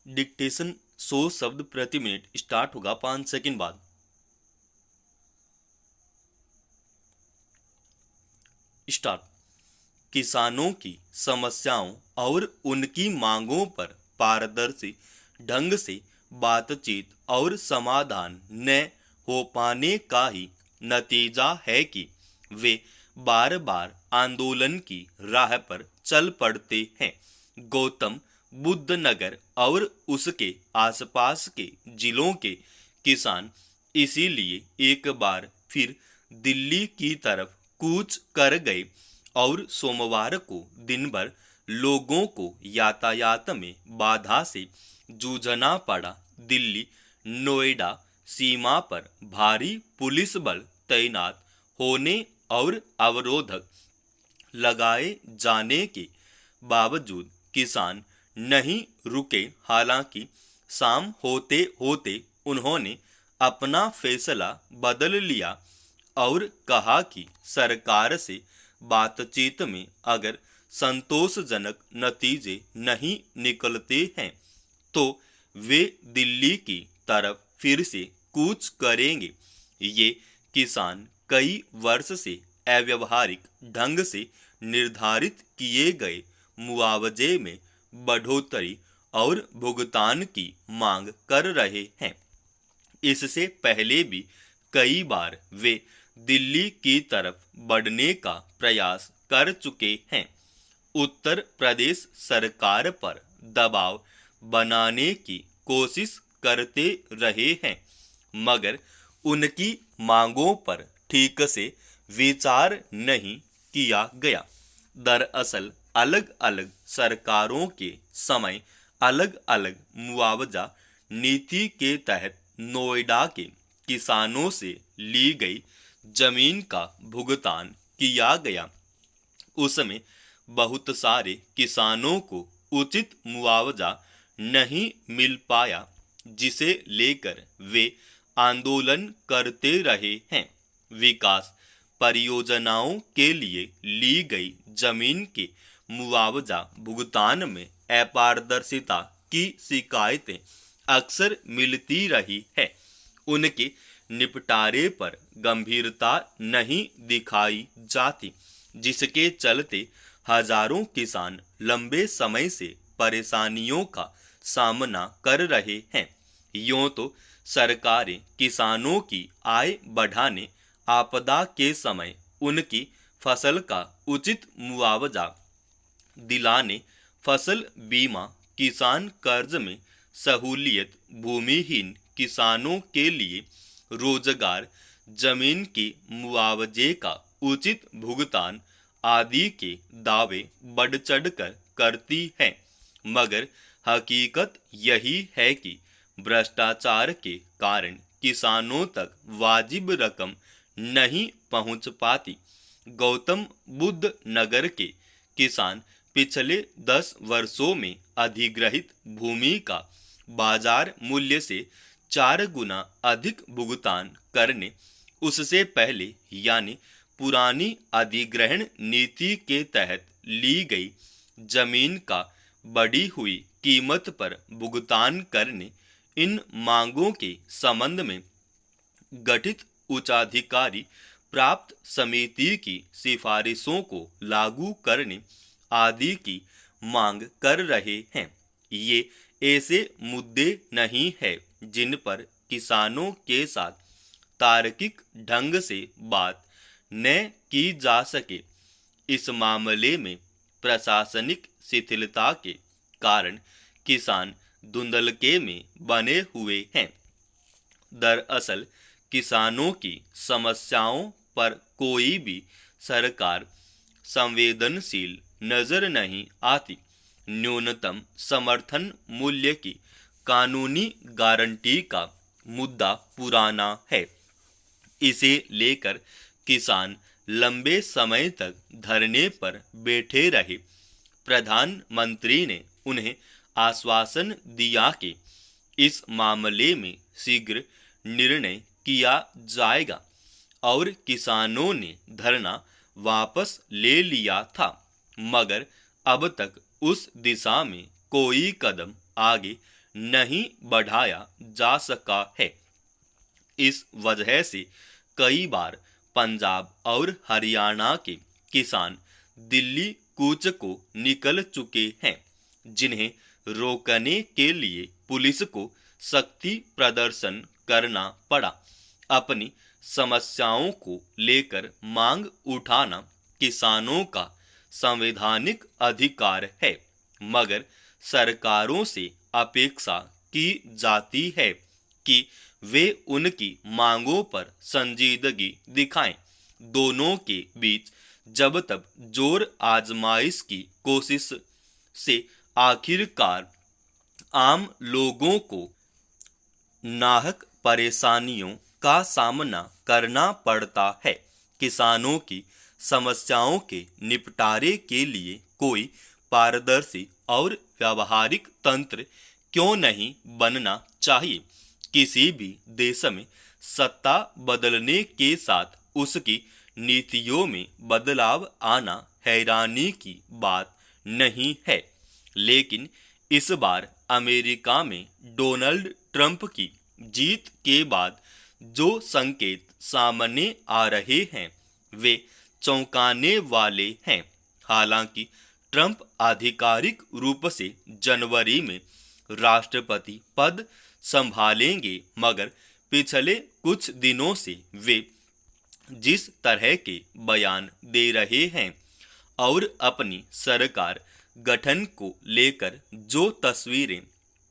Dictation 100 शब्द प्रति minute start होगा 5 सेकंड बाद। स्टार्ट। किसानों की समस्याओं और उनकी मांगों पर पारदर्शी ढंग से बातचीत और समाधान न हो पाने का ही नतीजा है कि वे बार बार आंदोलन की राह पर चल पड़ते हैं। गौतम बुद्ध नगर और उसके आसपास के जिलों के किसान इसीलिए एक बार फिर दिल्ली की तरफ कूच कर गए और सोमवार को दिन भर लोगों को यातायात में बाधा से जूझना पड़ा। दिल्ली नोएडा सीमा पर भारी पुलिस बल तैनात होने और अवरोधक लगाए जाने के बावजूद किसान नहीं रुके। हालांकि शाम होते होते उन्होंने अपना फैसला बदल लिया और कहा कि सरकार से बातचीत में अगर संतोषजनक नतीजे नहीं निकलते हैं तो वे दिल्ली की तरफ फिर से कूच करेंगे। ये किसान कई वर्ष से अव्यावहारिक ढंग से निर्धारित किए गए मुआवजे में बढ़ोतरी और भुगतान की मांग कर रहे हैं। इससे पहले भी कई बार वे दिल्ली की तरफ बढ़ने का प्रयास कर चुके हैं, उत्तर प्रदेश सरकार पर दबाव बनाने की कोशिश करते रहे हैं, मगर उनकी मांगों पर ठीक से विचार नहीं किया गया। दरअसल अलग अलग सरकारों के समय अलग अलग मुआवजा नीति के तहत नोएडा के किसानों से ली गई जमीन का भुगतान किया गया। उसमें बहुत सारे किसानों को उचित मुआवजा नहीं मिल पाया, जिसे लेकर वे आंदोलन करते रहे हैं। विकास परियोजनाओं के लिए ली गई जमीन के मुआवजा भुगतान में अपारदर्शिता की शिकायतें अक्सर मिलती रही है। उनके निपटारे पर गंभीरता नहीं दिखाई जाती, जिसके चलते हजारों किसान लंबे समय से परेशानियों का सामना कर रहे हैं। यूं तो सरकारें किसानों की आय बढ़ाने, आपदा के समय उनकी फसल का उचित मुआवजा दिलाने, फसल बीमा, किसान कर्ज में सहूलियत, भूमिहीन किसानों के लिए रोजगार, जमीन की मुआवजे का उचित भुगतान आदि के दावे बढ़ चढ़कर करती है, मगर हकीकत यही है कि भ्रष्टाचार के कारण किसानों तक वाजिब रकम नहीं पहुंच पाती। गौतम बुद्ध नगर के किसान पिछले 10 वर्षों में अधिग्रहित भूमि का बाजार मूल्य से 4 गुना अधिक भुगतान करने, उससे पहले यानी पुरानी अधिग्रहण नीति के तहत ली गई जमीन का बढ़ी हुई कीमत पर भुगतान करने, इन मांगों के संबंध में गठित उच्चाधिकारी प्राप्त समिति की सिफारिशों को लागू करने आदि की मांग कर रहे हैं। ये ऐसे मुद्दे नहीं है जिन पर किसानों के साथ तार्किक ढंग से बात न की जा सके। इस मामले में प्रशासनिक शिथिलता के कारण किसान धुंधलके में बने हुए हैं। दरअसल किसानों की समस्याओं पर कोई भी सरकार संवेदनशील नजर नहीं आती। न्यूनतम समर्थन मूल्य की कानूनी गारंटी का मुद्दा पुराना है। इसे लेकर किसान लंबे समय तक धरने पर बैठे रहे। प्रधानमंत्री ने उन्हें आश्वासन दिया कि इस मामले में शीघ्र निर्णय किया जाएगा और किसानों ने धरना वापस ले लिया था, मगर अब तक उस दिशा में कोई कदम आगे नहीं बढ़ाया जा सका है। इस वजह से कई बार पंजाब और हरियाणा के किसान दिल्ली कूच को निकल चुके हैं, जिन्हें रोकने के लिए पुलिस को सख्ती प्रदर्शन करना पड़ा। अपनी समस्याओं को लेकर मांग उठाना किसानों का संवैधानिक अधिकार है, मगर सरकारों से अपेक्षा की जाती है कि वे उनकी मांगों पर संजीदगी दिखाएं। दोनों के बीच जब तक जोर आजमाइश की कोशिश से आखिरकार आम लोगों को नाहक परेशानियों का सामना करना पड़ता है। किसानों की समस्याओं के निपटारे के लिए कोई पारदर्शी और व्यावहारिक तंत्र क्यों नहीं बनना चाहिए? किसी भी देश में सत्ता बदलने के साथ उसकी नीतियों में बदलाव आना हैरानी की बात नहीं है, लेकिन इस बार अमेरिका में डोनाल्ड ट्रंप की जीत के बाद जो संकेत सामने आ रहे हैं वे चौंकाने वाले हैं। हालांकि ट्रंप आधिकारिक रूप से जनवरी में राष्ट्रपति पद संभालेंगे, मगर पिछले कुछ दिनों से वे जिस तरह के बयान दे रहे हैं और अपनी सरकार गठन को लेकर जो तस्वीरें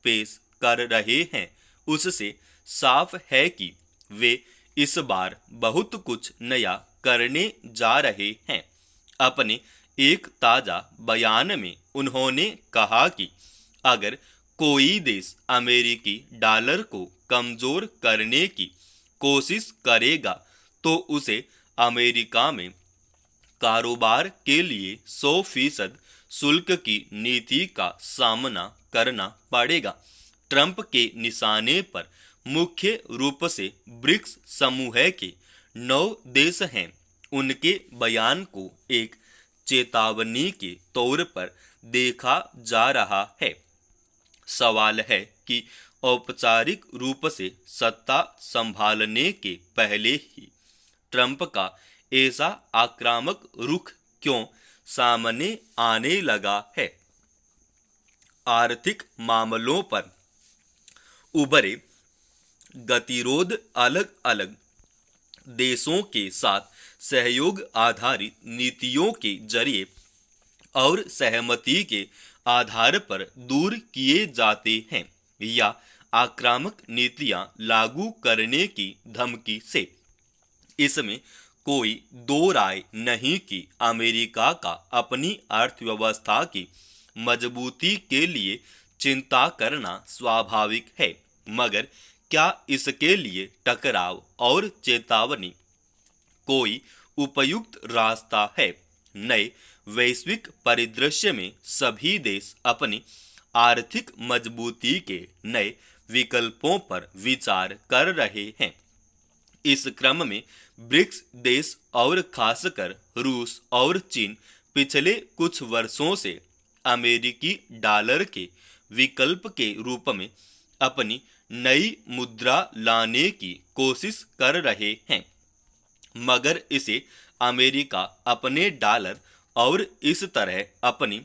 पेश कर रहे हैं, उससे साफ है कि वे इस बार बहुत कुछ नया करने जा रहे हैं। अपने एक ताजा बयान में उन्होंने कहा कि अगर कोई देश अमेरिकी डॉलर को कमजोर करने की कोशिश करेगा तो उसे अमेरिका में कारोबार के लिए 100% शुल्क की नीति का सामना करना पड़ेगा। ट्रंप के निशाने पर मुख्य रूप से ब्रिक्स समूह के 9 देश हैं। उनके बयान को एक चेतावनी के तौर पर देखा जा रहा है। सवाल है कि औपचारिक रूप से सत्ता संभालने के पहले ही ट्रंप का ऐसा आक्रामक रुख क्यों सामने आने लगा है? आर्थिक मामलों पर उभरे गतिरोध अलग अलग देशों के साथ सहयोग आधारित नीतियों के जरिए और सहमति के आधार पर दूर किए जाते हैं या आक्रामक नीतियां लागू करने की धमकी से। इसमें कोई दो राय नहीं कि अमेरिका का अपनी अर्थव्यवस्था की मजबूती के लिए चिंता करना स्वाभाविक है, मगर क्या इसके लिए टकराव और चेतावनी कोई उपयुक्त रास्ता है? नए वैश्विक परिदृश्य में सभी देश अपनी आर्थिक मजबूती के नए विकल्पों पर विचार कर रहे हैं। इस क्रम में ब्रिक्स देश और खासकर रूस और चीन पिछले कुछ वर्षों से अमेरिकी डॉलर के विकल्प के रूप में अपनी नई मुद्रा लाने की कोशिश कर रहे हैं, मगर इसे अमेरिका अपने डॉलर और इस तरह अपनी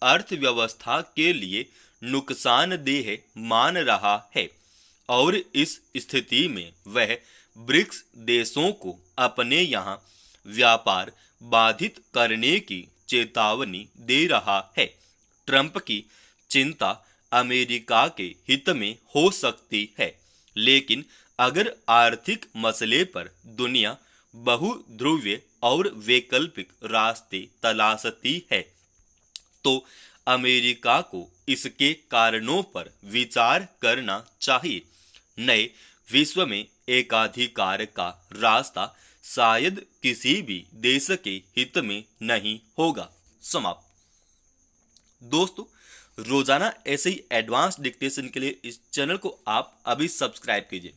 अर्थव्यवस्था के लिए नुकसानदेह मान रहा है और इस स्थिति में वह ब्रिक्स देशों को अपने यहाँ व्यापार बाधित करने की चेतावनी दे रहा है। ट्रंप की चिंता अमेरिका के हित में हो सकती है, लेकिन अगर आर्थिक मसले पर दुनिया बहुध्रुवीय और वैकल्पिक रास्ते तलाशती है तो अमेरिका को इसके कारणों पर विचार करना चाहिए। नए विश्व में एकाधिकार का रास्ता शायद किसी भी देश के हित में नहीं होगा। समाप्त। दोस्तों, रोजाना ऐसे ही एडवांस डिक्टेशन के लिए इस चैनल को आप अभी सब्सक्राइब कीजिए।